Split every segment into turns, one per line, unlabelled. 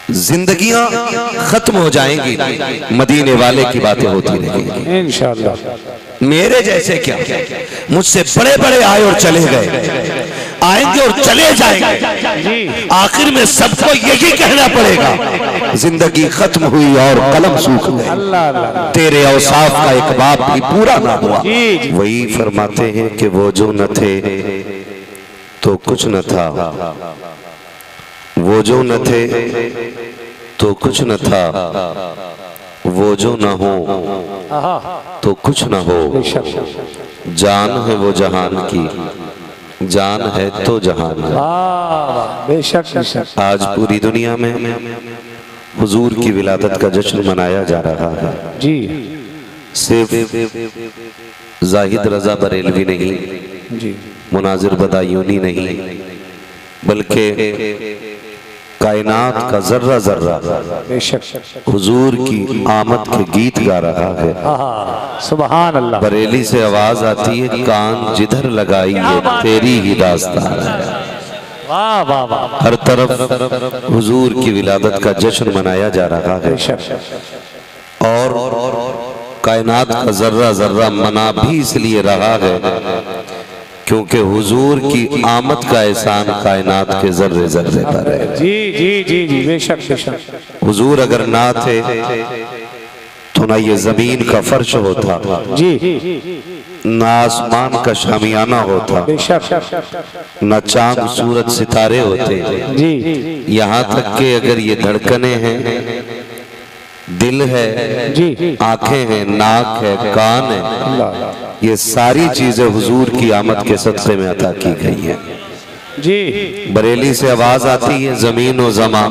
जिंदगियां खत्म हो जाएंगी, मदीने वाले की बातें होती रहेंगी इंशाअल्लाह। मेरे जैसे क्या, मुझसे बड़े बड़े आए और चले गए, आएंगे और चले जाएंगे, आखिर में सबको यही कहना पड़ेगा जिंदगी खत्म हुई और कलम सूख गए, तेरे औसाफ का एक बाप भी पूरा ना हुआ। वही फरमाते हैं कि वो जो न थे तो कुछ न था, वो जो न थे तो कुछ न था, वो जो न हो तो कुछ न हो, जान है वो जहान की, जान है तो जहान है। बेशक आज पूरी दुनिया में हुजूर की विलादत का जश्न मनाया जा रहा है जी। सिर्फ जाहिद रजा बरेलवी नहीं जी, मुनाजिर बदायूनी नहीं, बल्कि कायनात का जर्रा जर्रा हुजूर की आमद के गीत गा रहा है। सुभान अल्लाह। बरेली से आवाज आती है, कान जिधर लगाइए तेरी ही दास्तान है। वाह वाह वाह। हर तरफ हुजूर की विलादत का जश्न मनाया जा रहा है और कायनात का जर्रा जर्रा मना भी इसलिए रहा है क्योंकि हुजूर की आमद का एहसान कायनात के जर्रे जर्रे पर है। जी जी जी जी बेशक बेशक। हुजूर अगर ना थे तो ना ये जमीन का फर्श होता जी, ना आसमान का शामियाना होता, न चांद सूरज सितारे होते जी। यहाँ तक कि अगर ये धड़कने हैं, दिल है जी, आंखें हैं, नाक है, कान है, ये सारी चीजें हुजूर की आमद के सदक़े में अता की गई है जी। बरेली से आवाज आती है, जमीन व ज़मा,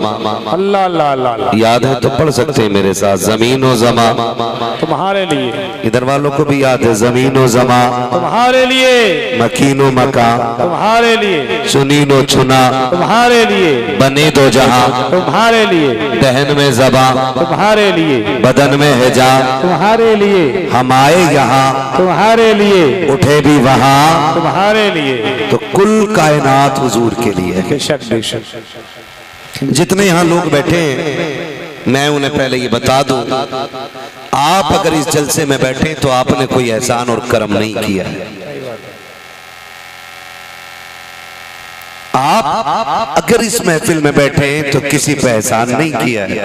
अल्लाह अल्लाह अल्लाह, याद है तो पढ़ सकते हैं मेरे साथ, जमीन व ज़मा तुम्हारे लिए, इधर वालों को भी याद है, जमीन व ज़मा तुम्हारे लिए, मकीन व मका तुम्हारे लिए, चुनी नो चुना तुम्हारे लिए, बने दो जहां तुम्हारे लिए, दहन में ज़बा तुम्हारे लिए, बदन में है जा तुम्हारे लिए, हम आए यहाँ तुम्हारे लिए, उठे भी वहाँ तुम्हारे लिए। तो कुल कायनात हुजूर के लिए है। जितने यहाँ लोग बैठे हैं, मैं उन्हें पहले ये बता दूं, आप अगर इस जलसे में बैठे तो आपने कोई एहसान और करम नहीं किया है। आप अगर इस महफिल में बैठे हैं तो किसी पे एहसान नहीं किया है।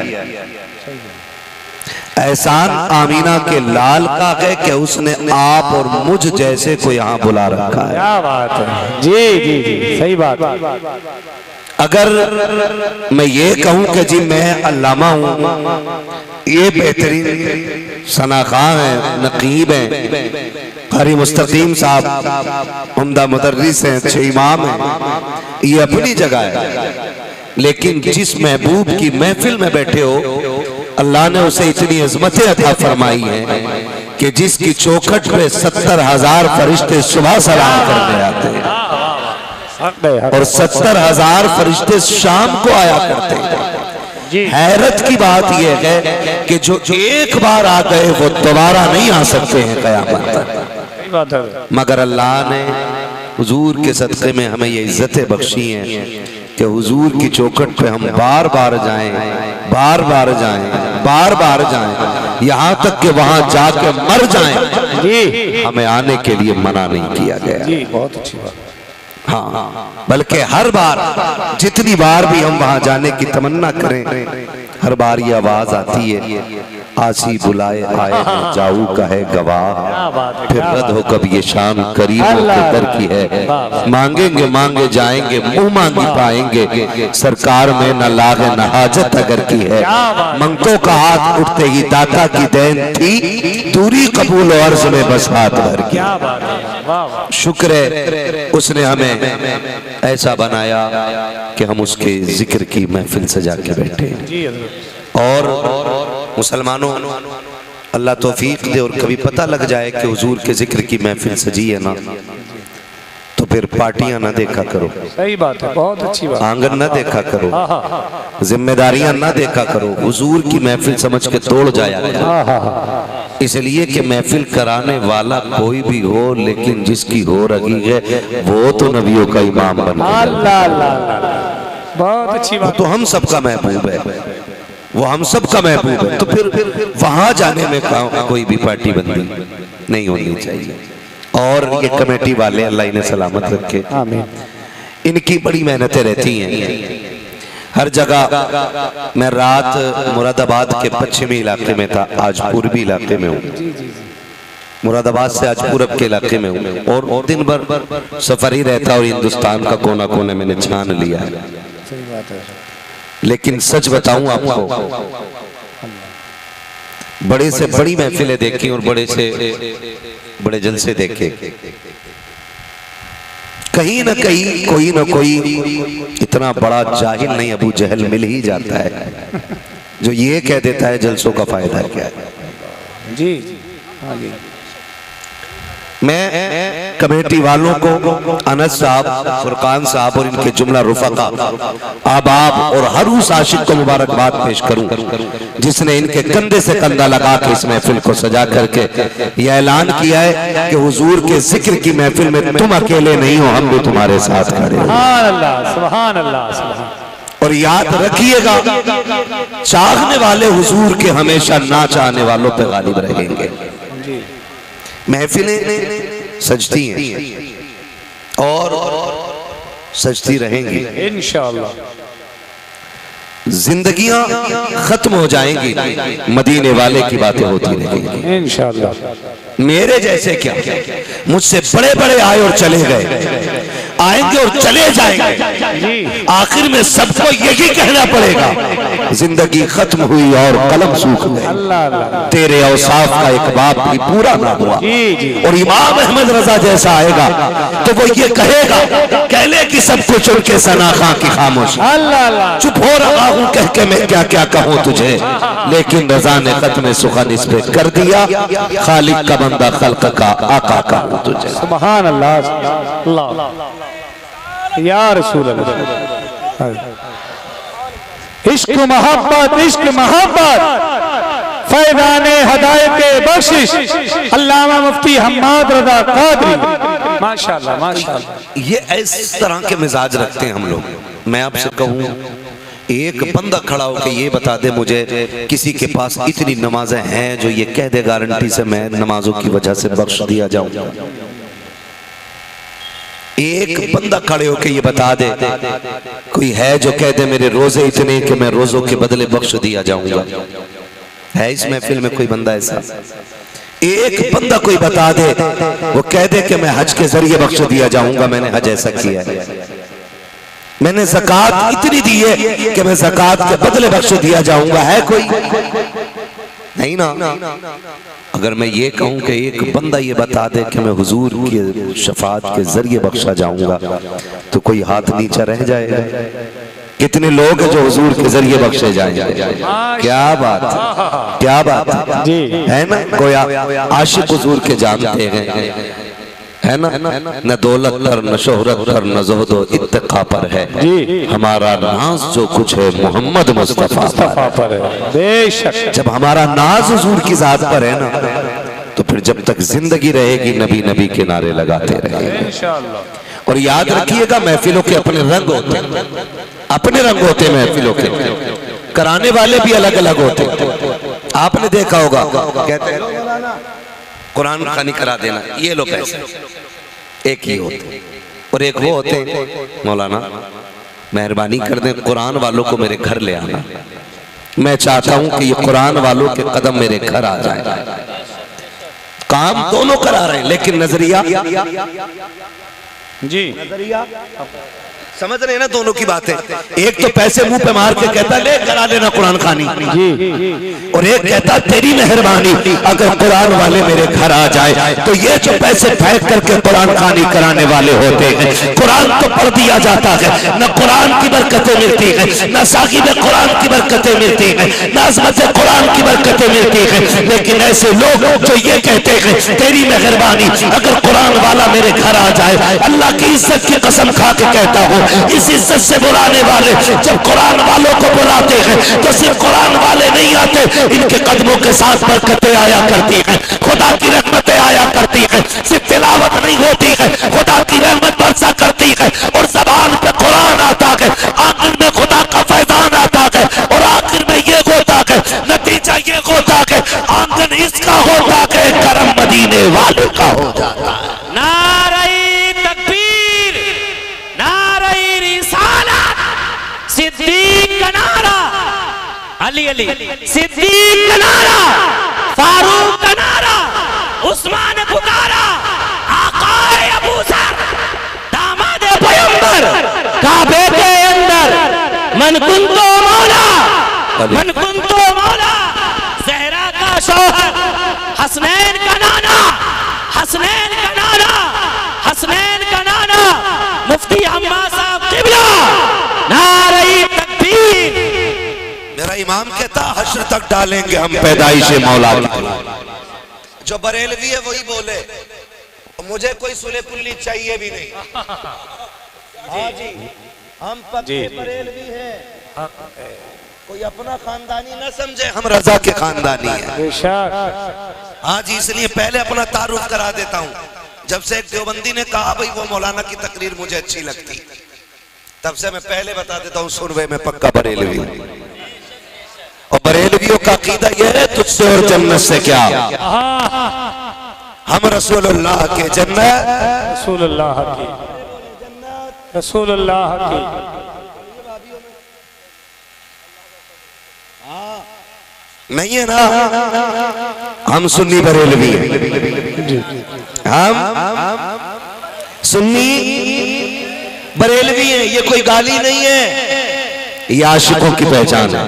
एहसान आमीना के लाल का है कि उसने आप और मुझ जैसे को यहाँ बुला रखा है। क्या बात है जी जी जी, सही बात। अगर मैं ये कहूँ कि जी मैं अल्लामा हूँ, ये बेहतरीन सनाखा है, नकीब है, कारी मुस्तकीम साहब उम्दा मुदर्रिस हैं, अच्छे इमाम हैं, ये अपनी जगह है, लेकिन जिस महबूब की महफिल में बैठे हो, अल्लाह ने उसे इतनी अजमतें अता फरमाई हैं कि जिसकी चौखट पे 70,000 फरिश्ते सुबह सलाम करने आते हैं और 70,000 फरिश्ते शाम को आया करते हैं। हैरत की बात यह है कि जो एक बार आ गए वो दोबारा नहीं आ सकते हैं क़यामत तक, मगर अल्लाह ने हुजूर के सदक़े में हमें ये इज्जतें बख्शी हैं कि हुजूर की चौखट पे हम बार बार जाएं, बार बार जाएं, बार बार जाएं, यहाँ तक कि वहाँ जाके मर जाएं जी, हमें आने के लिए मना नहीं किया गया जी। बहुत अच्छी बात। हाँ, बल्कि हर बार जितनी बार भी हम वहाँ जाने की तमन्ना करें, हर बार ये आवाज आती है, आसी बुलाए आए जाऊ का है गवाह, फिर रद हो कब ये शान करीमों के दर की है, मांगेंगे मांगे जाएंगे, मुंह मांगी पाएंगे, सरकार में न लाग न हाजत अगर की है, मंगतों का हाथ उठते ही दाता की देन थी, दूरी कबूल और अर्ज में बस हाथ भर की। शुक्र है उसने हमें ऐसा बनाया कि हम उसके जिक्र की महफिल सजा के बैठे। और मुसलमानों, अल्लाह तौफीक दे और कभी पता लग जाए कि हुजूर के जिक्र की महफिल सजी है ना, तो फिर पार्टियां ना देखा करो। सही बात है, बहुत अच्छी बात। आंगन ना देखा करो, जिम्मेदारियां ना देखा करो, हुजूर की महफिल समझ के तोड़ जाया करो। इसलिए कि महफिल कराने वाला कोई भी हो, लेकिन जिसकी हो रही है वो तो नबियों का इमाम बन गया।
बहुत अच्छी बात।
तो हम सबका महबूब है, वो हम सबका महबूब है, तो फिर वहां जाने में कोई भी पार्टी बंदी नहीं होनी चाहिए। और ये कमेटी वाले अल्लाह इन्हें सलामत रखे, इनकी बड़ी मेहनतें रहती हैं हर जगह। मैं रात मुरादाबाद के पश्चिमी इलाके में था, आज पूर्वी इलाके में हूँ। मुरादाबाद से आज पूरब के इलाके में हूँ और दिन भर सफर ही रहता और हिंदुस्तान का कोना कोने मैंने छान लिया है। लेकिन सच बताऊं आपको, बड़े से बड़ी महफिलें देखी और बड़े से बड़े जलसे देखे, कहीं ना कहीं कोई ना कोई इतना बड़ा जाहिल नहीं अबू जहल मिल ही जाता है जो ये कह देता है जलसों का फायदा क्या है।
जी हाँ जी।
मैं कमेटी वालों को, अनस साहब, फुरकान साहब और इनके जुमला रुफका, आबाब और हर उस आशिक को मुबारकबाद पेश करूं जिसने इनके कंधे से कंधा लगा के इस महफिल को सजा करके यह ऐलान किया है कि हुजूर के जिक्र की महफिल में तुम अकेले नहीं हो, हम भी तुम्हारे साथ खड़े हैं।
सुभान अल्लाह, सुभान अल्लाह, सुभान।
और याद रखिएगा, चाहने वाले हुजूर के हमेशा ना चाहने वालों पे गालिब रहेंगे। महफिलें सजती हैं और सजती रहेंगी
इंशाअल्लाह।
जिंदगियां खत्म हो जाएंगी, मदीने वाले की बातें होती रहेंगी
इंशाअल्लाह।
मेरे जैसे क्या, मुझसे बड़े बड़े आए और चले गए, आएंगे और चले जाएंगे, आखिर में सबको यही कहना पड़ेगा जिंदगी खत्म हुई और कलम सूख गए, तेरे औसाफ का एक बाप भी पूरा ना हुआ। और इमाम अहमद रजा जैसा आएगा तो वो ये कहेगा, कहले कि सब कुछ उनके सना खां की खामोश, चुप हो रहा हूँ कह के मैं क्या क्या कहूँ तुझे, लेकिन रजा ने खत्म सुखन इस पे कर दिया, खालिक का बंदा खल्क का आका कहूँ तुझे।
सुभान अल्लाह या रसूल अल्लाह। इश्क मोहब्बत, इश्क मोहब्बत, फैज़ाने हिदायत बख्शिश, अल्लामा मुफ्ती हम्माद रज़ा क़ादरी। माशाअल्लाह माशाअल्लाह।
ये इस तरह के मिजाज रखते हैं हम लोग। मैं आपसे कहूँ, एक बंदा खड़ा होकर ये बता दे मुझे किसी के पास इतनी नमाजें हैं जो ये कह दे गारंटी से मैं नमाजों की वजह से बख्श दिया जाऊं। एक बंदा खड़े होकर ये बता दे कोई है जो कह दे मेरे रोजे इतने कि मैं रोजों के बदले बख्श दिया जाऊंगा। है इस महफिल में कोई बंदा ऐसा? एक बंदा कोई बता दे वो कह दे कि मैं हज के जरिए बख्श दिया जाऊंगा, मैंने हज ऐसा किया है, मैंने ज़कात इतनी दी है कि मैं ज़कात के बदले बख्श दिया जाऊंगा। है कोई? नहीं ना। अगर मैं ये कहूं कि एक बंदा ये बता दे कि मैं हुजूर की शफाअत के जरिए बख्शा जाऊंगा तो कोई हाथ नीचा रह जाएगा। कितने लोग हैं जो हुजूर के जरिए बख्शे जाएंगे? क्या बात, क्या बात है ना। कोई आशिक हुजूर के जानते हैं, है ना, न दौलत पर, न शोहरत पर, न ज़ुहद इत्तक़ा पर है, हमारा नाज जो कुछ है मोहम्मद मुस्तफ़ा पर है। बेशक जब हमारा नाज हुजूर की जात पर है ना, तो फिर जब तक जिंदगी रहेगी नबी नबी के नारे लगाते रहेंगे इंशाअल्लाह। और याद रखिएगा, महफिलों के अपने रंग होते हैं, अपने रंग होते हैं महफिलों के, कराने वाले भी अलग अलग होते हैं। आपने देखा होगा, कहते हैं कुरान खानी करा देना, ये लोग ऐसे एक ही होते, और एक वो होते मौलाना मेहरबानी कर दें कुरान वालों को मेरे घर ले आना, मैं चाहता हूं कि ये कुरान वालों के कदम मेरे घर आ जाए। काम दोनों करा रहे हैं लेकिन नजरिया जी, नजरिया समझ रहे हैं ना दोनों की बातें। एक तो पैसे मुंह पे मार के कहता ले करा लेना कुरान खानी जी, और एक कहता तेरी मेहरबानी अगर कुरान वाले मेरे घर आ जाए तो ये जो पैसे फेंक करके कुरान खानी कराने वाले होते हैं, कुरान तो पढ़ दिया जाता है, न कुरान की बरकतें मिलती है, न साकिब कुरान की बरकतें मिलती है, न अज़मत कुरान की बरकतें मिलती है, लेकिन ऐसे लोग जो ये कहते हैं तेरी मेहरबानी अगर कुरान वाला मेरे घर आ जाए, अल्लाह की इज्जत की कसम खा के कहता हूँ इस इज्जत से बुलाने वाले जब कुरान वालों को बुलाते हैं तो सिर्फ कुरान वाले नहीं आते, इनके कदमों के साथ बरकतें आया करती हैं, खुदा की रहमतें आया करती हैं। सिर्फ तिलावत नहीं होती है, खुदा की रहमत बरसा करती है, और ज़बान पे कुरान आता है, आंगन में मदीने वाले का हो जाता है।
नारे तकबीर, नारे रिसालत, सिद्दीक का नारा, अली अली सिद्दीक का नारा, फारूक का नारा, उस्मान पुकारा, आकाए अबू ज़र, दामाद पैगंबर, काबे के अंदर मन कुंतो मौला, मन कुंतो मौला, ज़हरा का शौहर, हसनैन का नाना, हसनैन का नाना, हसनैन का नाना, मुफ्ती अम्मा साहब क़िबला, नारे तकबीर।
मेरा इमाम कहता हश्र तक डालेंगे हम पैदाइश मौला की। जो बरेलवी है वही बोले, मुझे कोई सुले पुल्ली चाहिए भी नहीं। हाँ जी, हम पक्के बरेलवी हैं। कोई अपना खानदानी ना समझे, हम रजा के खानदानी हैं। हाँ जी, इसलिए पहले अपना तारुफ करा देता हूँ। जब से एक देवबंदी ने कहा भाई वो मौलाना की तकरीर मुझे अच्छी लगती, तब से मैं पहले बता देता हूँ सुरवे में पक्का बरेलवी हूँ। और बरेलवियों का अकीदा यह है तुझसे और जन्नत से क्या, हम रसूलुल्लाह के जन्नत,
रसूलुल्लाह की, रसूलुल्लाह की।
नहीं है ना, हम सुन्नी बरेलवी हैं, हम सुन्नी बरेलवी हैं। ये कोई गाली नहीं है, ये आशिकों की पहचान है,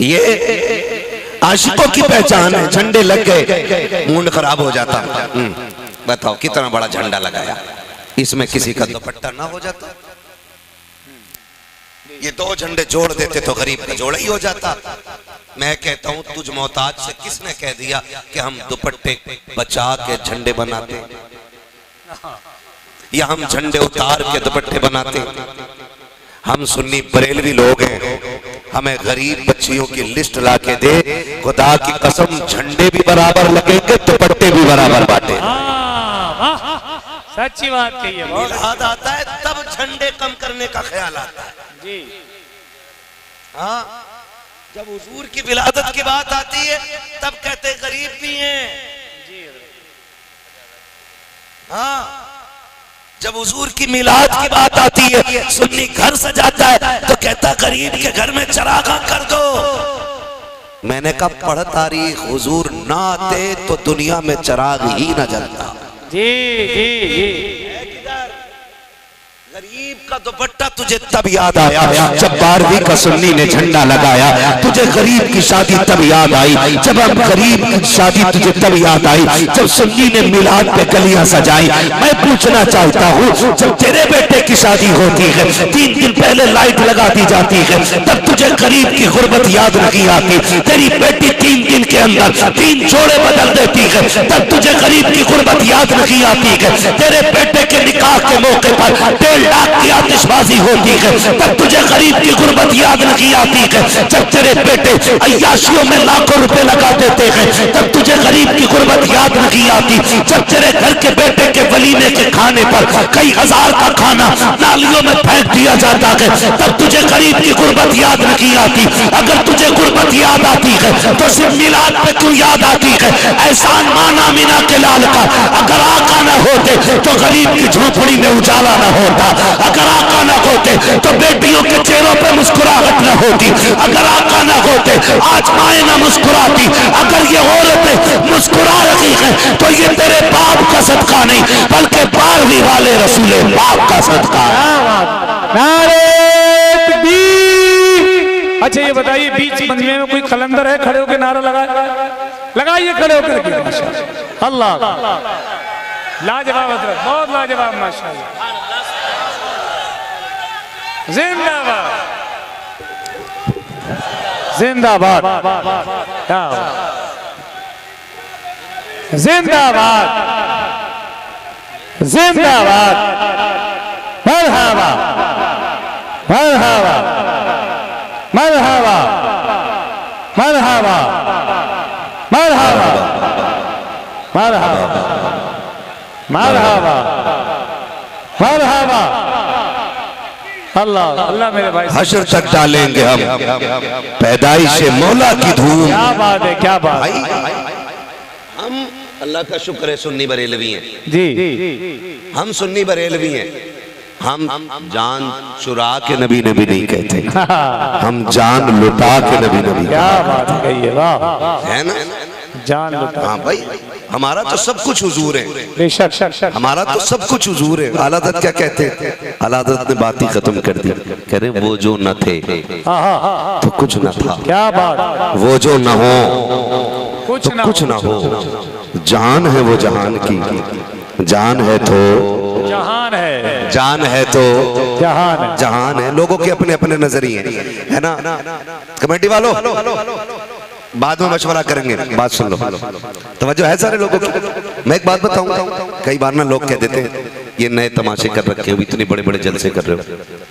ये आशिकों की पहचान है। झंडे लग गए मूड खराब हो जाता। बताओ कितना बड़ा झंडा लगाया, इसमें किसी का दुपट्टा ना हो जाता। ये दो झंडे जोड़ देते तो गरीब का जोड़ा ही हो जाता। मैं कहता हूं तुझ मोहताज से किसने कह दिया कि हम दुपट्टे बचा के झंडे बनाते, या हम झंडे उतार के दुपट्टे बनाते। हम सुन्नी बरेलवी लोग हैं, हमें गरीब बच्चियों की लिस्ट ला के दे, खुदा की कसम झंडे भी बराबर लगेंगे, दुपट्टे भी बराबर बांटे।
सच्ची बात कही है।
मिलाद आता है तब झंडे कम करने का ख्याल आता है
जी।
हाँ, जब हुजूर की विलादत की बात आती है तब कहते गरीब भी हैं। हाँ, जब हुजूर की मिलाद की बात आती है, सुन्नी घर सजाता है तो कहता गरीब के घर में चरागा कर दो। मैंने कहा पढ़ तारीख, हुजूर ना आते तो दुनिया में चराग ही न जलता।
जी जी जी।
गरीब का दुपट्टा तुझे तब याद आया जब 12वीं का सुन्नी ने झंडा लगाया। तुझे गरीब की शादी तब याद आई जब हम गरीब की शादी तुझे तब याद आई जब सुन्नी ने मिलाद पे गलियां सजाई। मैं पूछना चाहता हूँ, जब तेरे बेटे की शादी होती है 3 दिन पहले लाइट लगा दी जाती है, तब तुझे गरीब की गुर्बत याद नहीं आती। तेरी बेटी 3 दिन के अंदर 3 जोड़े बदल देती है, तब तुझे गरीब की गुर्बत याद नहीं आती है। तेरे बेटे के निकाह के मौके पर 1.5 लाख की आतिशबाजी होती है, तब तुझे गरीब की गुर्बत याद नहीं आती है। जब तेरे बेटे अय्याशियों में लाखों रुपए लगा देते हैं, तब तुझे गरीब की गुर्बत याद नहीं आती। जब तेरे घर के बेटे के वलीमे के खाने पर कई हजार का खाना नालियों में फेंक दिया जाता है, तब तुझे गरीब की गुर्बत याद नहीं आती। अगर तुझे गुर्बत याद आती है तो सिर्फ मिलाद पे क्यों याद आती है? एहसान माना मीना के लाल का, अगर आका न होते तो गरीब की झोपड़ी में उजाला न होता। अगर आका न होते तो बेटियों के चेहरों पे मुस्कुराहट न होती। अगर आका न होते आज माएं न मुस्कुराती। अगर ये औरतें मुस्कुरा रही हैं तो ये तेरे बाप का सदका नहीं बल्कि 12वीं वाले रसूले बाप का सदका है।
नारे तकबीर। अच्छा ये बताइए, बीच मंजमे में कोई कलंदर है? खड़े होकर नारा लगाइए खड़े होकर। अल्लाह लाजवाब, बहुत लाजवाब, माशाअल्लाह। जिंदाबाद जिंदाबाद जिंदाबाद जिंदाबाद। मरहबा मरहबा मरहबा मरहबा मरहबा मरहबा मरहबा मरहबा। अल्लाह अल्लाह मेरे भाई,
हश्र तक डालेंगे हम पैदाइश मौला की धूम।
क्या बात है, क्या बात।
हम अल्लाह का शुक्र है सुन्नी बरेलवी हैं
जी।
हम सुन्नी बरेलवी हैं। हम जान चुरा के नबी नबी नहीं कहते, हम जान लुटा के नबी नबी।
क्या बात कही है, वाह,
है ना,
जान लुटा।
हाँ भाई, हमारा तो सब कुछ हुजूर है,
बेशक
हमारा तो सब कुछ हुजूर है। आला हज़रत क्या कहते हैं? आला हज़रत ने बात ही खत्म कर दी, कह रहे वो जो न थे तो कुछ न था,
क्या बात,
वो जो न हो तो कुछ न हो। जान है वो जहान की, जान है तो
जहान है,
जान है तो
जहान है,
जहान है। लोगों के अपने अपने नजरिए है ना। कमेटी वालों बाद में मशवरा करेंगे, बात सुन लो, तवज्जो है सारे लोगों की। मैं एक बात बताऊं, कई बार ना लोग कह देते हैं ये नए तमाशे कर रखे हो, इतने बड़े बड़े जलसे कर रहे हो।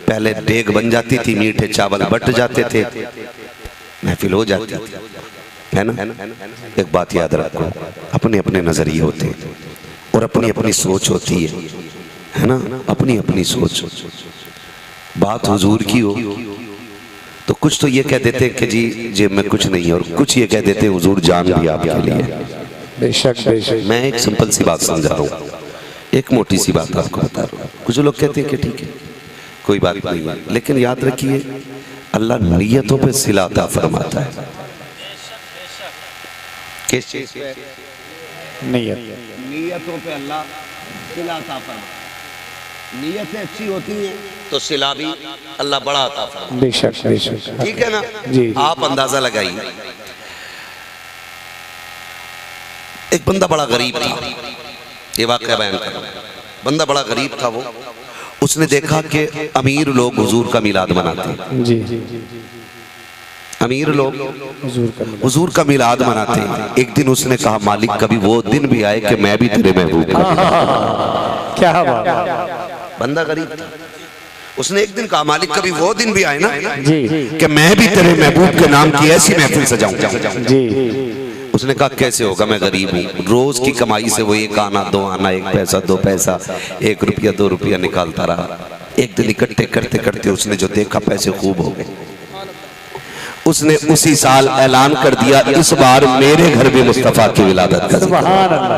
पहले देग बन जाती थी, मीठे चावल बट जाते थे, महफिल हो जाती थी, है ना। एक बात याद रखो, अपने अपने नजरिए होते हैं और अपनी अपनी सोच होती है ना, अपनी अपनी सोच। बात हुजूर की हो तो कुछ तो ये कह देते कि जी जेब में कुछ नहीं है, और कुछ ये कह देते हुजूर जान भी आपके लिए।
बेशक
मैं एक सिंपल सी बात समझा रहा हूँ, एक मोटी सी बात आपको बता रहा हूँ। कुछ लोग कहते हैं कि ठीक है कोई बात नहीं है, लेकिन याद रखिए अल्लाह नीयतों पे सिला अता फरमाता है। किस चीज पे? नीयतों पे अल्लाह सिला अता फरमाता है। नीयतें अच्छी होती हैं तो सिला भी अल्लाह बड़ा अता फरमाता है।
बेशक
ठीक है ना
जी।
आप अंदाजा लगाइए, एक बंदा बड़ा गरीब था, ये वाक़या बयान कर रहा हूं। बंदा बड़ा गरीब था, वो उसने देखा कि अमीर लोग हुजूर का मिलाद मनाते हैं।
जी,
अमीर लोग हुजूर का मिलाद मनाते हैं। एक दिन उसने कहा मालिक कभी वो दिन भी आए कि मैं भी तेरे महबूब का मिलाद।
क्या बात,
बंदा गरीब था, उसने एक दिन कहा मालिक कभी वो दिन भी आए ना
जी
कि मैं भी तेरे महबूब के नाम की ऐसी महफिल सजाऊं।
जी।
उसने कहा कैसे होगा, मैं गरीब हूँ, रोज की कमाई से वो एक आना दो आना, एक पैसा दो पैसा, 1 रुपया 2 रुपया निकालता रहा। एक दिन इकट्ठे करते करते उसने जो देखा पैसे खूब हो गए। उसने उसी साल ऐलान कर दिया इस बार मेरे घर में मुस्तफा की विलादत का।
सुभान अल्लाह,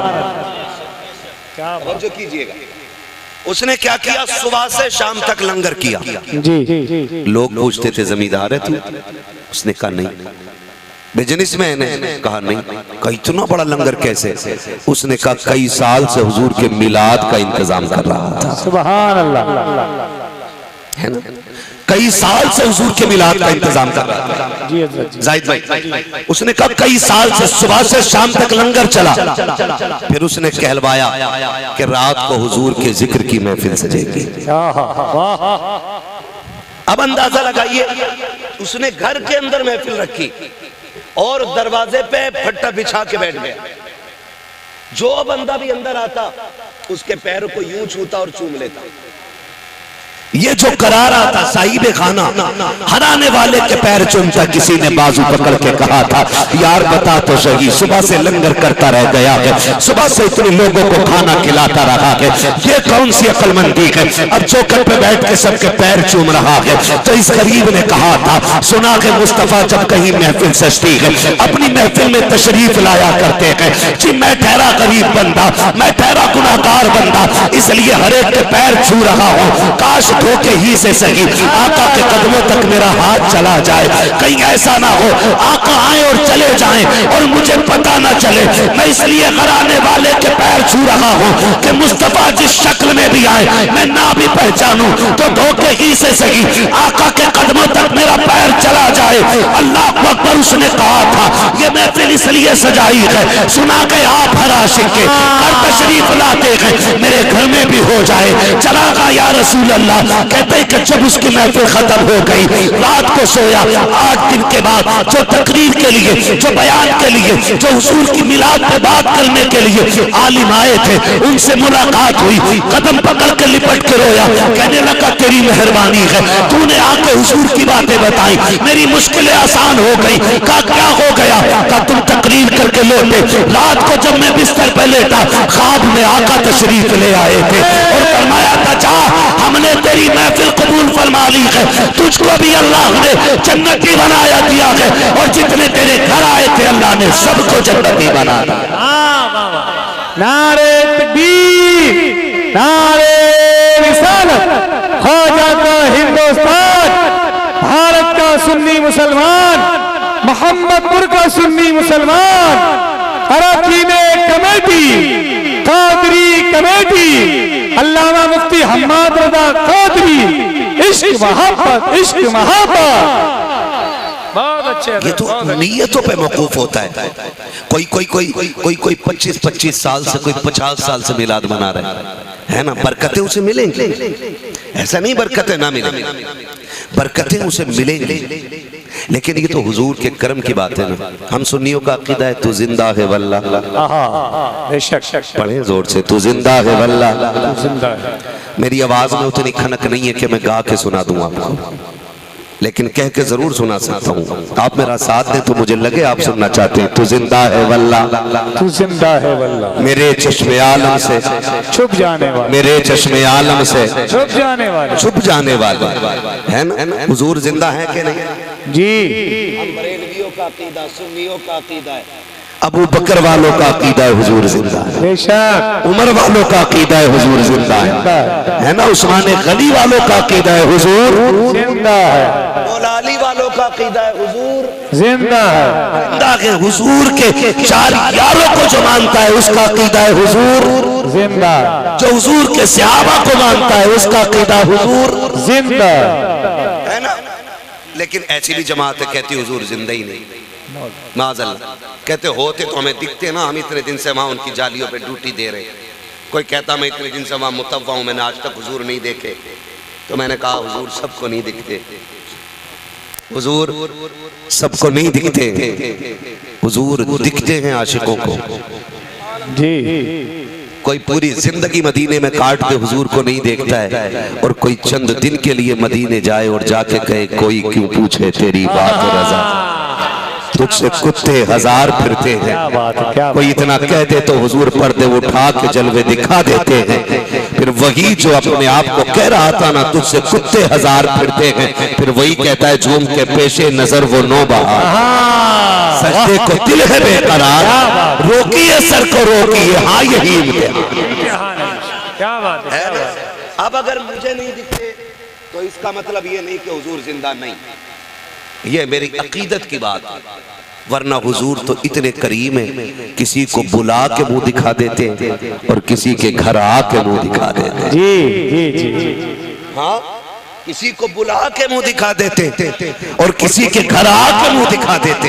क्या
जो कीजिएगा। उसने क्या किया, सुबह से शाम तक लंगर किया।
जी।
लोग पूछते थे जमींदार है तू? उसने कहा नहीं। बिजनेस में है? कहा नहीं। कहा इतना बड़ा लंगर कैसे? उसने कहा कई साल से हुजूर के मिलाद का इंतजाम कर रहा था।
सुभान अल्लाह,
है ना, कई साल से हुजूर के मिलाद का इंतजाम कर रहा था।
जी हज़रत,
जाहिद भाई, उसने कहा कई साल से सुबह से शाम तक लंगर चला। फिर उसने कहलवाया कि रात को हुजूर के जिक्र की महफिल सजेगी। अब अंदाजा लगाइए, उसने घर के अंदर महफिल रखी और दरवाजे पे फट्टा बिछा के बैठ गया। जो बंदा भी अंदर आता उसके पैरों को यूं छूता और चूम लेता। ये जो करा रहा था साहिब खाना, हराने वाले के पैर चूमता। किसी ने बाजू पकड़ के कहा था यार बता तो सही, सुबह से लंगर करता रह गया है, सुबह से इतने लोगों को खाना खिलाता रहा है, ये कौन सी अक्लमंदी है, अब चौखट पे बैठ के सबके पैर चूम रहा है। तो इस गरीब ने कहा था सुना के मुस्तफा जब कहीं महफिल सजती है अपनी महफिल में तशरीफ लाया करते हैं। जी मैं ठहरा गरीब बंदा, मैं ठहरा गुनाहगार बंदा, इसलिए हर एक के पैर छू रहा हूँ। काश धोखे ही से सही आका के कदमों तक मेरा हाथ चला जाए, कहीं ऐसा ना हो आका आए और चले जाएं और मुझे पता ना चले। मैं इसलिए घराने वाले के पैर छू रहा हूँ कि मुस्तफा जिस शक्ल में भी आए मैं ना भी पहचानूं तो धोखे ही से सही आका के कदमों तक मेरा पैर चला जाए। अल्लाह अकबर, उसने कहा था ये महफिल इसलिए सजाई है, सुना के आप हर आशिक के घर तशरीफ लाते हैं मेरे घर में भी हो जाए। चला गया या रसूल अल्लाह। कहते हैं कि जब उसकी महफिल खत्म हो गई, रात को सोया। 8 दिन के बाद जो तकरीर के लिए, जो बयान के लिए, जो हुजूर की मिलाद पे बात करने के लिए आलिम आए थे, उनसे मुलाकात हुई। कदम पकड़ के लिपट के रोया, कहने लगा तेरी मेहरबानी है, तूने आके हुजूर की बातें बताई, मेरी मुश्किलें आसान हो गई। कहा क्या हो गया? कहा तुम तकरीर करके लौटे, रात को जब मैं बिस्तर पे लेटा ख्वाब में आका तशरीफ ले आए थे और फरमाया था जा हमने तेरी महफिल कबूल फरमा ली है, तुझको भी अल्लाह ने जन्नती बनाया दिया है और जितने तेरे घर आए थे अल्लाह ने सबको जन्नती बना दिया।
नारे तकबीर, नारे रिसालत, ख्वाजा का हिंदुस्तान, भारत का सुन्नी मुसलमान, मोहम्मदपुर का सुन्नी मुसलमान, अरकीन कमेटी, कादरी कमेटी, अल्लामा मुफ्ती हम्माद रजा कादरी, इश्क मोहब्बत, इश्क मोहब्बत। बहुत अच्छे।
ये तो नीयतों पे मौकूफ होता है। कोई 25 साल से, कोई 50 साल से मिलाद मना रहे है ना, बरकतें उसे मिलेंगी, ऐसा नहीं बरकतें ना मिलेंगी, बरकतें उसे मिलेंगी, लेकिन ये तो हुजूर के करम की बात है ना। हम सुन्नियों का अकीदा है तू जिंदा है वल्लाह, पढ़े जोर से, तू जिंदा है वल्लाह। मेरी आवाज में उतनी खनक नहीं है कि मैं गा के सुना दूं आपको, लेकिन कह के जरूर सुना सकता हूँ। आप मेरा साथ दें तो मुझे लगे आप सुनना चाहते हैं। तू जिंदा है वल्लाह,
तू जिंदा है वल्लाह,
मेरे चश्मे आलम से
छुप जाने वाले,
मेरे चश्मे आलम से
छुप जाने वाले,
छुप जाने वाले, है ना। हुजूर जिंदा है कि नहीं
जी।
हम बरेलवियों का अकीदा, सुन्नियों का अकीदा है, अबू बकर वालों का अकीदा है हुजूर जिंदा है,
बेशक
उमर वालों का अकीदा है हुजूर जिंदा है ना। उस्मान गनी वालों का अकीदा है हुजूर
जिंदा है,
मौला अली वालों का अकीदा है हुजूर
जिंदा है,
जिंदा है। हुजूर के 4 यारों को जो मानता है उसका अकीदा है हुजूर
जिंदा,
जो हुजूर के सहाबा को मानता है उसका अकीदा हुजूर
जिंदा
है ना। लेकिन ऐसी भी जमातें कहती हुजूर जिंदा ही नहीं, माज़अल्लाह कहते होते तो हमें दिखते ना, हम इतने दिन से वहां उनकी जालियों पे ड्यूटी दे रहे। कोई कहता मैं इतने दिन से वहां मुतव्वा हूं, मैंने आज तक हुजूर नहीं देखे, तो मैंने कहा हुजूर सबको नहीं दिखते, हुजूर सबको नहीं दिखते, हुजूर दिखते हैं आशिकों को
जी।
कोई पूरी जिंदगी मदीने में काट दे हुजूर को नहीं देखता है, और कोई चंद दिन के लिए मदीने जाए और जाके कहे कोई क्यों पूछे तेरी बात रज़ा, तुझसे कुत्ते 1000 फिरते हैं। कोई इतना कह दे तो हुजूर पर्दे उठा के जलवे दिखा देते हैं। फिर वही जो अपने आप को कह रहा था ना तुझसे कुत्ते 1000 फिरते हैं, फिर वही कहता है झूम के पेशे नजर वो नो बहा, सजदे को दिल है बेकरार, रोकिए सर को रोकिए, हाँ यही इम्तिहान है।
क्या बात है।
अब अगर मुझे नहीं दिखते तो इसका मतलब ये नहीं कि हुजूर जिंदा नहीं, ये मेरी अकीदत की बात है। वरना हुजूर तो इतने करीम है, किसी को बुला के मुंह दिखा देते हैं और किसी के घर आके मुंह दिखा देते हैं।
जी जी जी,
हाँ, किसी को बुला के मुंह दिखा देते और किसी के घर आके मुंह दिखा देते।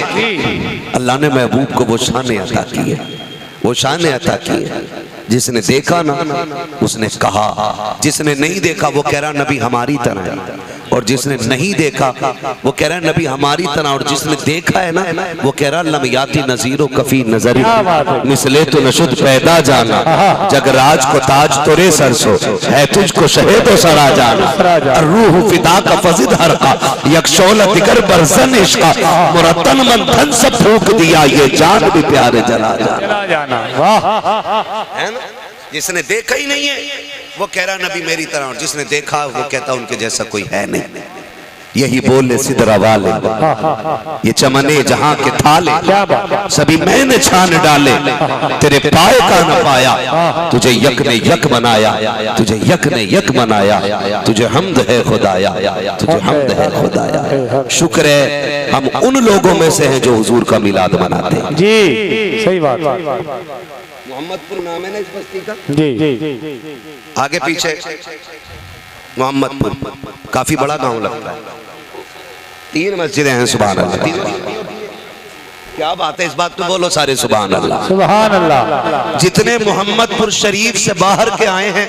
अल्लाह ने महबूब को वो शान अता की है, वो शान अता की है। जिसने देखा ना उसने कहा, जिसने नहीं देखा वो कह रहा नबी हमारी तरह है, और जिसने नहीं देखा वो कह रहा है नबी हमारी तरह, और जिसने देखा है ना वो कह रहा लमयाती नजीरो कफी नजरी मिसले तो नशुद पैदा जाना, जगराज को ताज तोरे सरसो है तुझको शहेदो सरा जाना, रूह फिदा का फजिद हर का यकशौल दिगर बरसन इश्का, मुरतन मन धन सब फूक दिया ये जान भी प्यारे जला जाना। वाह, जिसने देखा ही नहीं है वो कह रहा नबी मेरी तरह, और जिसने देखा वो कहता उनके जैसा कोई है नहीं। यही बोले सिदरा वाले, ये चमने जहां के थाले, सभी मैंने छान डाले, तेरे पाए का न पाया, तुझे यक ने यक बनाया, तुझे यक ने यक बनाया, तुझे हमद है खुदाया, तुझे हमद है खुदाया। शुक्र है हम उन लोगों में से हैं जो हुजूर का मिलाद मनाते हैं।
जी सही बात।
मोहम्मदपुर नाम है ना इस बस्ती का,
जी
आगे पीछे मोहम्मदपुर काफी बड़ा गांव लगता है, 3 मस्जिदें हैं। सुभान अल्लाह, क्या बात है, इस बात पे बोलो सारे सुभान अल्लाह,
सुभान अल्लाह।
जितने मोहम्मदपुर शरीफ से बाहर के आए हैं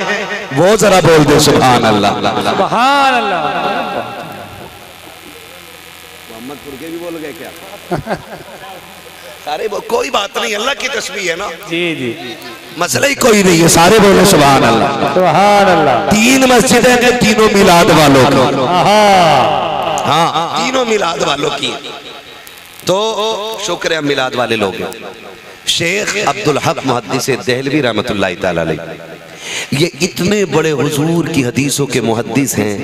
वो जरा बोल दे सुभान अल्लाह,
सुभान अल्लाह।
मोहम्मदपुर के भी बोल गए क्या? सारे कोई बात नहीं, अल्लाह की तस्बीह है ना।
जी जी,
मसला ही कोई नहीं है, सारे बोले सुभान अल्लाह,
सुभान अल्लाह।
3 मस्जिदें हैं तीनों मिलाद वालों की, हाँ तीनों मिलाद वालों की। तो शुक्र है मिलाद वाले लोग हैं। शेख अब्दुल हक मुहद्दिस देहलवी रहमतुल्लाह तआला अलैह ये इतने बड़े हुजूर की हदीसों के मुहद्दिस हैं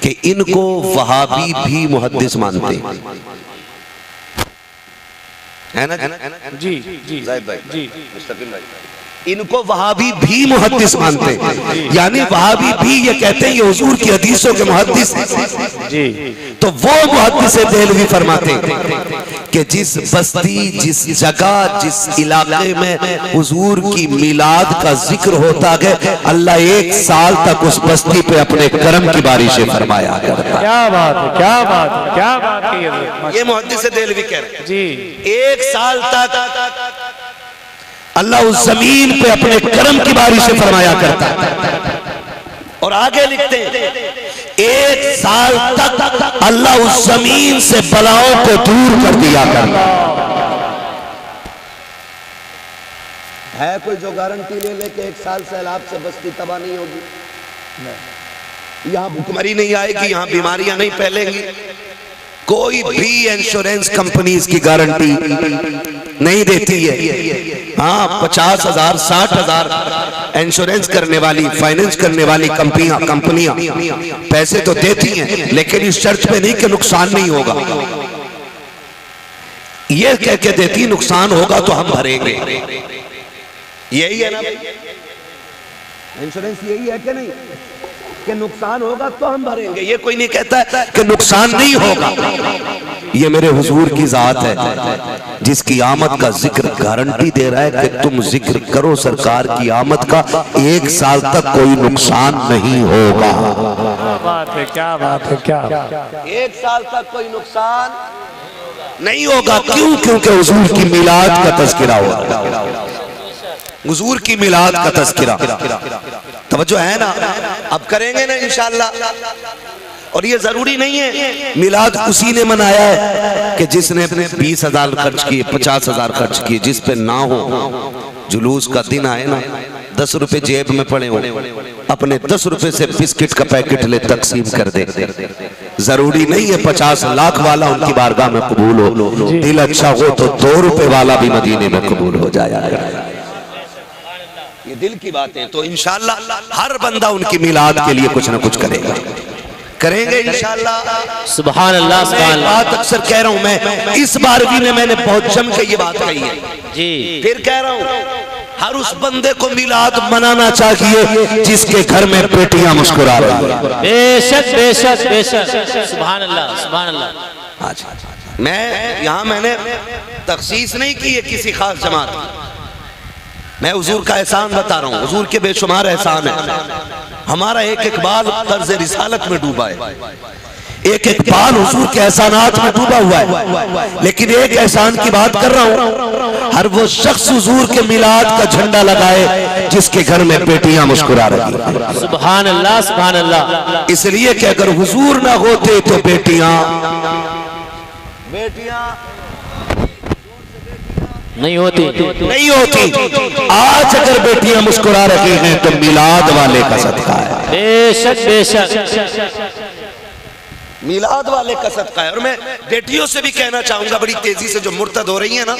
कि इनको वहाबी भी मुहद्दिस मानते है ना।
जी जी
जाहिद भाई,
जी,
मुस्तकिल भाई, इनको वहाबी भी मुहद्दिस मानते हैं, यानी वहाबी भी ये कहते हैं ये हुजूर की हदीसों के मुहद्दिस हैं जी। तो वो मुहद्दिस देहलवी फरमाते हैं कि जिस बस्ती, जिस जगह, जिस इलाके में हुजूर की मिलाद का जिक्र होता है, अल्लाह 1 साल तक उस बस्ती पे अपने करम की बारिशें फरमाया करता है।
क्या बात है, क्या बात है, क्या बात है,
ये मुहद्दिस देहलवी कह रहे हैं
जी।
1 साल तक अल्लाह उस जमीन पे अपने करम की बारिशें फरमाया करता है। और आगे लिखते हैं 1 साल तक अल्लाह उस जमीन से बलाओं को दूर कर दिया करता है। कोई जो गारंटी ले ले कि 1 साल सैलाब से बस्ती तबाह नहीं होगी, यहाँ भुखमरी नहीं आएगी, यहाँ बीमारियां नहीं फैलेंगी? कोई भी इंश्योरेंस कंपनीज की गारंटी नहीं देती है। हाँ, 50,000 60,000 इंश्योरेंस करने वाली, फाइनेंस करने वाली कंपनियां पैसे तो देती हैं, लेकिन इस शर्त पे नहीं कि नुकसान नहीं होगा। ये कह के देती नुकसान होगा तो हम भरेंगे। यही है ना इंश्योरेंस, यही है कि नहीं कि नुकसान होगा तो हम भरेंगे। ये कोई नहीं कहता है कि नुकसान नहीं होगा। ये मेरे हुजूर की जात है जिसकी आमद का जिक्र गारंटी दे रहा है कि तुम जिक्र करो सरकार की आमद का, 1 साल तक कोई नुकसान नहीं होगा।
क्या बात है, क्या बात है, क्या
1 साल तक कोई नुकसान नहीं होगा। क्यों? क्योंकि हुजूर की मिलाद का तज़किरा होगा, हुजूर की मिलाद का तज़किरा। तवज्जो है ना? अब करेंगे ना इंशाअल्लाह। और ये जरूरी नहीं है मिलाद उसी ने मनाया है कि जिसने अपने 20,000 खर्च किए, 50,000 खर्च किए। जिस पे ना हो, जुलूस का दिन आए ना, 10 रुपए जेब में पड़े हो, अपने 10 रुपए से बिस्किट का पैकेट ले तकसीम कर दे। जरूरी नहीं है 50 लाख वाला उनकी बारगाह में कबूल हो। दिल अच्छा हो तो 2 रुपए वाला भी मदीने में कबूल हो जाएगा। ये दिल की बात है। तो इंशाअल्लाह हर बंदा उनकी मिलाद के लिए कुछ ना कुछ करेगा, करेंगे इंशाअल्लाह।
सुभान अल्लाह, सुभान अल्लाह।
बात अक्सर कह रहा हूं मैं, इस बार भी मैंने बहुत जम के ये बात कही है
जी।
फिर कह रहा हूं, हर उस बंदे को मिलाद मनाना चाहिए जिसके घर में बेटियां मुस्कुरा रही हैं।
बेशक बेशक बेशक, सुभान अल्लाह, सुभान अल्लाह।
अच्छा, मैं यहाँ मैंने तखसीस नहीं की है किसी खास जमात की, मैं हुजूर का एहसान बता रहा हूँ। हुजूर के बेशुमार एहसान है। हमारा एक बाल कर्ज रिसालत में डूबा है, एक बाल हुजूर के एहसानात में डूबा हुआ है। लेकिन एक एहसान की बात कर रहा हूँ, हर वो शख्स हुजूर के मिलाद का झंडा लगाए जिसके घर में बेटियां मुस्कुरा रही हैं।
सुभान अल्लाह, सुभान अल्लाह।
इसलिए कि अगर हुजूर ना होते तो बेटियां
नहीं होती।
आज अगर बेटियां मुस्कुरा रही हैं तो मिलाद वाले का सदका है।
बेशक बेशक,
मिलाद वाले का सदका है। और मैं बेटियों से भी कहना चाहूंगा, बड़ी तेजी से जो मुर्तद हो रही है ना,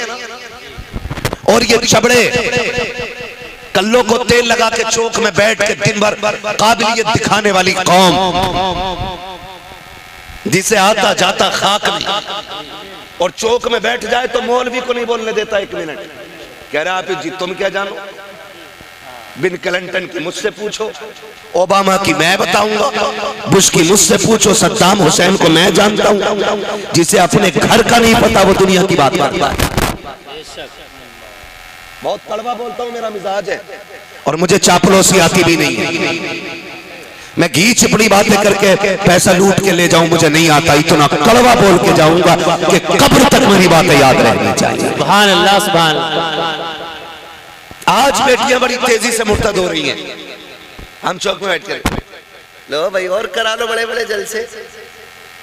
और ये चबड़े कल्लों को तेल लगा के चौक में बैठ के दिन भर काबिलियत दिखाने वाली कौम, जिसे आता जाता खाक नहीं, और चौक में बैठ जाए तो मौलवी को नहीं बोलने देता 1 मिनट। कह रहा आप जी तुम क्या जानो, बिन क्लिंटन की मुझसे पूछो, ओबामा की मैं बताऊंगा, बुश की मुझसे पूछो, सद्दाम हुसैन को मैं जानता हूं। जिसे अपने घर का नहीं पता वो दुनिया की बात करता है। बहुत कड़वा बोलता हूं, मेरा मिजाज है, और मुझे चापलूसी आती भी नहीं है। मैं घी चिपड़ी बातें करके पैसा लूट के ले जाऊं मुझे नहीं आता। इतना कड़वा बोल के जाऊंगा कि कब्र तक मेरी बातें याद रहनी चाहिए।
सुभान अल्लाह, सुभान अल्लाह।
आज बेटियां बड़ी तेजी से मुर्तद हो रही हैं। हम चौक में बैठ कर लो भाई और करा लो बड़े बड़े जलसे,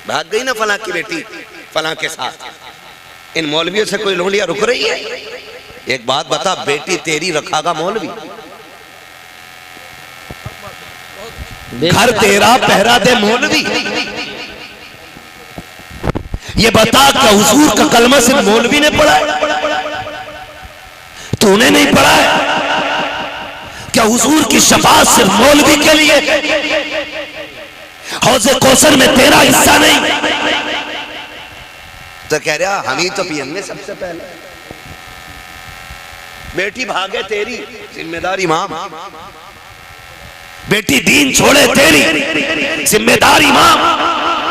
भाग गई ना फलां की बेटी फलां के साथ। इन मौलवियों से कोई लोंडिया रुक रही है? एक बात बता, बेटी तेरी रखागा मौलवी, घर तेरा पहरा दे मौलवी। ये बता क्या हुजूर का कलमा सिर्फ मौलवी ने पढ़ा है? तूने नहीं पढ़ा है क्या? हुजूर की शफाअत सिर्फ मौलवी के लिए? हौज़े कौसर में तेरा हिस्सा नहीं? तो कह रहा हम ही तो पियेंगे सबसे पहले। बेटी भागे तेरी, जिम्मेदारी इमाम। बेटी दीन छोड़े तेरी, जिम्मेदारी इमाम।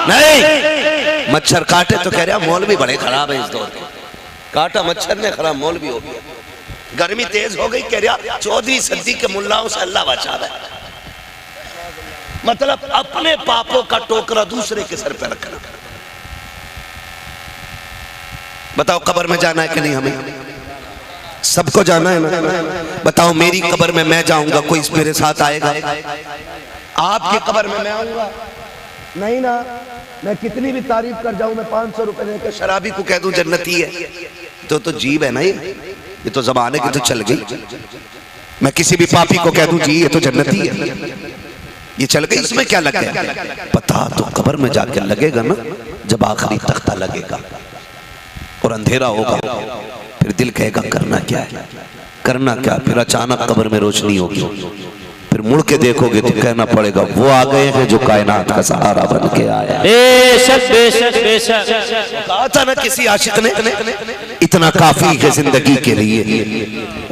नहीं, मच्छर काटे तो कह रहा मौलवी बड़े खराब है इस दौर के। काटा मच्छर ने, खराब मौलवी हो गया। गर्मी तेज हो गई, कह रहा 14वीं सदी के मुल्लाओं से अल्लाह बचावे। मतलब अपने पापों का टोकरा दूसरे के सर पर रखना। बताओ कब्र में जाना है कि नहीं? हमें सबको जाना है ना। बताओ मेरी कब्र में मैं जाऊंगा, कोई मेरे साथ आएगा? आपकी कब्र में मैं आऊंगा? नहीं ना। मैं कितनी भी तारीफ कर जाऊं, मैं 500 रुपए लेकर शराबी को कह दूं जन्नती है, तो जीव है ना, ये तो जबान है कि तो चल गई। मैं किसी भी पापी को कह दूं जी ये तो जन्नती है, ये चल गई, इसमें क्या लग गया? पता तो कब्र में जाकर लगेगा ना, जब आखिरी तख्ता लगेगा और अंधेरा होगा, फिर दिल कहेगा करना क्या है, करना क्या। फिर अचानक कब्र में रोशनी होगी, फिर मुड़ के देखोगे तो कहना पड़ेगा वो आ गए हैं जो कायनात का सहारा बन के आया।
बेशक बेशक बेशक।
कहा था ना किसी आशिक ने, इतना काफी है जिंदगी के लिए,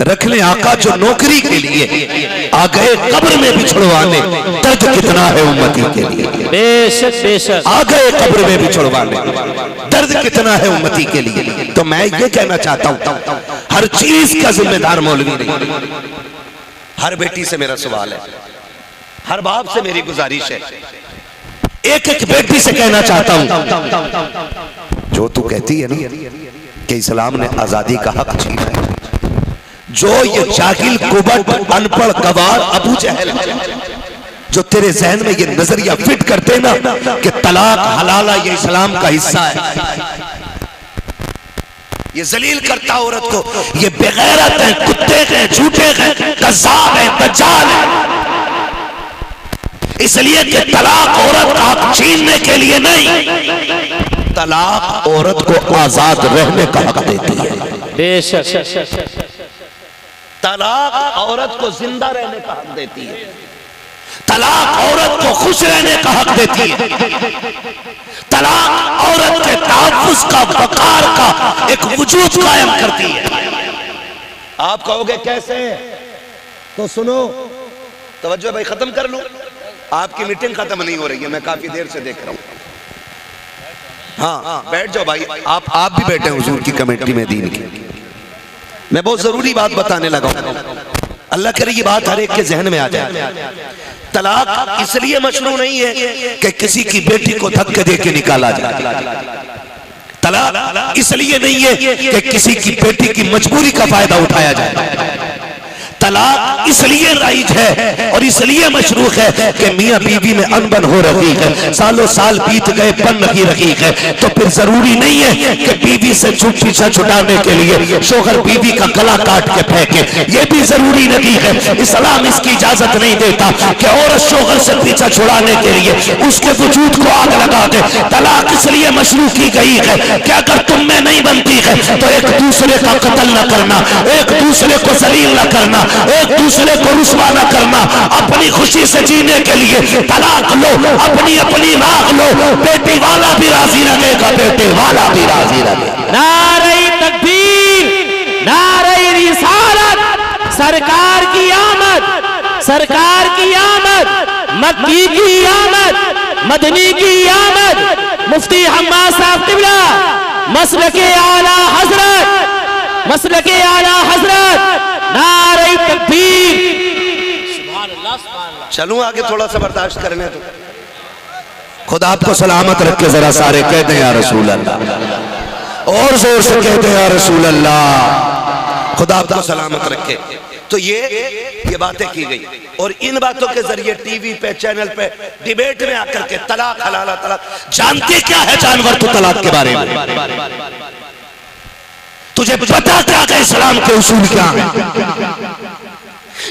रख ले आका जो नौकरी के लिए, आ गए कब्र में बिछड़वाने, दर्द कितना है उम्मती के लिए।
बेशक बेशक।
आ गए कब्र में बिछड़वाने, दर्द कितना है उम्मती के लिए। तो मैं ये कहना चाहता हूँ, हर चीज का जिम्मेदार मौलवी नहीं। हर बेटी से मेरा सवाल है, हर बाप से मेरी गुजारिश है, एक एक बेटी से कहना चाहता हूं, जो तू कहती है ना कि इस्लाम ने आजादी का हक छीना है, जो ये जाहिल कुबट अनपढ़ गवार अबू जहल जो तेरे जहन में ये नजरिया फिट करते ना कि तलाक हलाला ये इस्लाम का हिस्सा है, ये जलील करता औरत को, ये बेगैरत है, कुत्ते हैं, झूठे हैं, कज़्ज़ाब हैं, दज्जाल हैं। इसलिए कि तलाक औरत का हक छीनने के लिए नहीं, तलाक औरत को आजाद रहने का हक देती है।
बेशक।
तलाक औरत को जिंदा रहने का हक देती है, तलाक औरत को खुश रहने का हक देती है, तलाक औरत के तहफ़्फ़ुज़ का, वक़ार का एक वजूद कायम करती है। आप कहोगे कैसे? तो सुनो, तवज्जो भाई, खत्म कर लो, आपकी मीटिंग खत्म नहीं हो रही है, मैं काफी देर से देख रहा हूं। हाँ बैठ जाओ भाई, आप भी बैठे हुजूर की कमेटी में दीन की। मैं बहुत जरूरी बात बताने लगा हूं, अल्लाह करे ये बात हर एक के जहन में आ जाए। तलाक इसलिए मशरू नहीं है कि किसी की बेटी को धक्के दे के निकाला जाए, तलाक इसलिए नहीं है कि किसी की बेटी की मजबूरी का फायदा उठाया जाए, तलाक इसलिए राइज है और इसलिए मशरूक है कि मियां बीवी में अनबन हो रही है, सालों साल बीत गए, बन नहीं रही है, तो फिर जरूरी नहीं है कि बीवी से पीछा छुड़ाने के लिए शोहर बीवी का गला काट के फेंके, ये भी जरूरी नहीं है। इस्लाम इसकी इजाजत नहीं देता कि औरत शोहर से पीछा छुड़ाने के लिए उसके वजूद को आग लगा दे। तलाक इसलिए मशरू की गई है कि अगर तुम में नहीं बनती है तो एक दूसरे का कत्ल न करना, एक दूसरे को जलील न करना, एक दूसरे को रुस्वा न करना, अपनी खुशी से जीने के लिए तलाक लो, अपनी अपनी राह लो, बेटी वाला भी राजी रहेगा, बेटे वाला भी राजी रहेगा।
नारे तकबीर, नारे रिसालत, सरकार की आमद, सरकार की आमद, मक्की की आमद, मदनी की आमद, मुफ्ती हम्माद साहब क़िबला, मसलके आला हजरत, मसलके आला हजरत, नारे तकबीर। सुभान अल्लाह, सुभान अल्लाह।
चलूं आगे, थोड़ा सा बर्दाश्त करने तो खुदा आपको सलामत रखे, जरा सारे कहते हैं या रसूल अल्लाह, और जोर से कहते हैं या रसूल अल्लाह, खुदा आपको सलामत रखे। तो ये बातें की गई और इन बातों के जरिए टीवी पे, चैनल पे डिबेट में आकर के तलाक हलाला, तलाक, जानते क्या है जानवर तो तलाक के बारे में? तुझे पता क्या है इस्लाम के उसूल क्या है?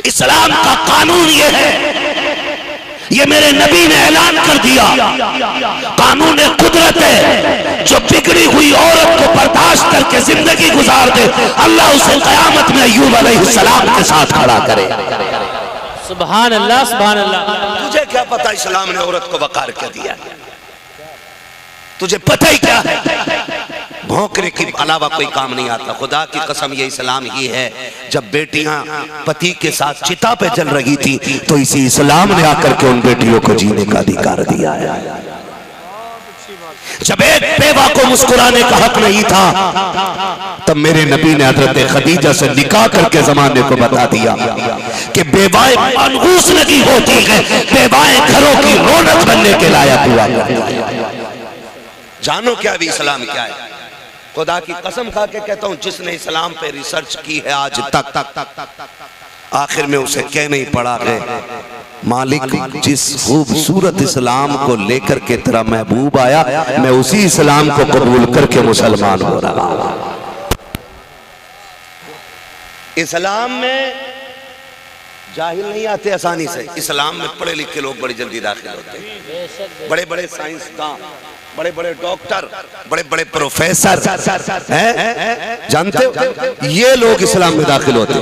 इस्लाम का कानून ये है, ये मेरे नबी ने ऐलान कर दिया, कानून कुदरत है, जो बिगड़ी हुई औरत को बर्दाश्त करके जिंदगी गुजार दे, अल्लाह उसे कयामत में अय्यूब अलैहिस्सलाम के साथ खड़ा करे।
सुभान अल्लाह, सुभान अल्लाह।
तुझे क्या पता इस्लाम ने औरत को वकार क्या दिया? तुझे पता ही क्या है? भौंकने के अलावा कोई काम नहीं आता। खुदा की कसम ये इस्लाम ही है जब बेटियां पति के साथ चिता पे जल रही थी तो इसी इस्लाम ने आकर के उन बेटियों को जीने का अधिकार दिया है। जब एक बेवा को मुस्कुराने का हक नहीं था तब मेरे नबी ने हजरत खदीजा से निकाह करके जमाने को बता दिया कि बेवाएं मनहूस नहीं होती है, बेवाएं घरों की रौनक बनने के लायक हुआ करती है। जानो क्या भी इस्लाम क्या है? खुदा की कसम खा के कहता हूं, जिसने इस्लाम पे रिसर्च की है आज तक आखिर में उसे कह नहीं पड़ा है मालिक जिस खूबसूरत इस्लाम को लेकर के तेरा महबूब आया मैं उसी इस्लाम को कबूल करके मुसलमान हो रहा हूं। इस्लाम में जाहिल नहीं आते आसानी से, इस्लाम में पढ़े लिखे लोग बड़ी जल्दी दाखिल होते हैं। बड़े बड़े साइंसदान, बड़े बड़े डॉक्टर, बड़े बड़े प्रोफेसर हैं, जानते हो ये लोग इस्लाम में दाखिल होते हैं,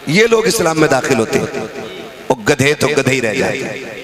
ये लोग इस्लाम में दाखिल होते हैं। वो गधे तो गधे ही रह जाते हैं।